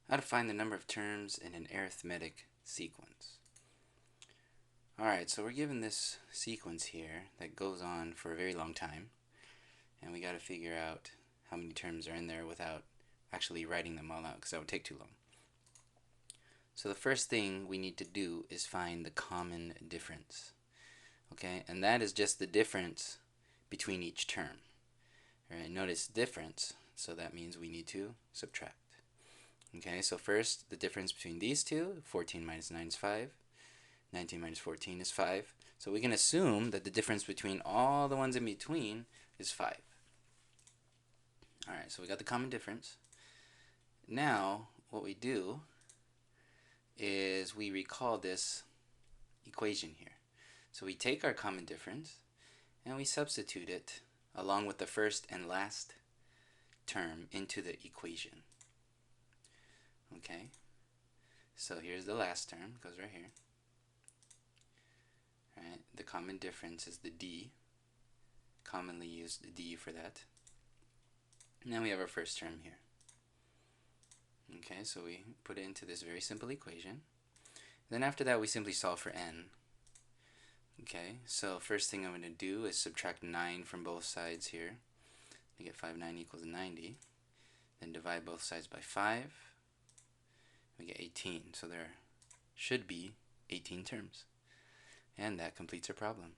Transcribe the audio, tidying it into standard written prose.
How to find the number of terms in an arithmetic sequence. Alright, so we're given this sequence here that goes on for a very long time, and we got to figure out how many terms are in there without actually writing them all out, because that would take too long. So the first thing we need to do is find the common difference. Okay, and that is just the difference between each term. Alright, notice difference, so that means we need to subtract. Okay, so first, the difference between these two, 14 minus 9 is 5. 19 minus 14 is 5. So we can assume that the difference between all the ones in between is 5. Alright, so we got the common difference. Now, what we do is we recall this equation here. So we take our common difference and we substitute it along with the first and last term into the equation. Okay, so here's the last term, goes right here. Right, the common difference is the d, commonly used d for that. And then we have our first term here. Okay, so we put it into this very simple equation. Then after that we simply solve for n. Okay, so first thing I'm going to do is subtract 9 from both sides here. I get 5 9 equals 90. Then divide both sides by 5. We get 18. So there should be 18 terms. And that completes our problem.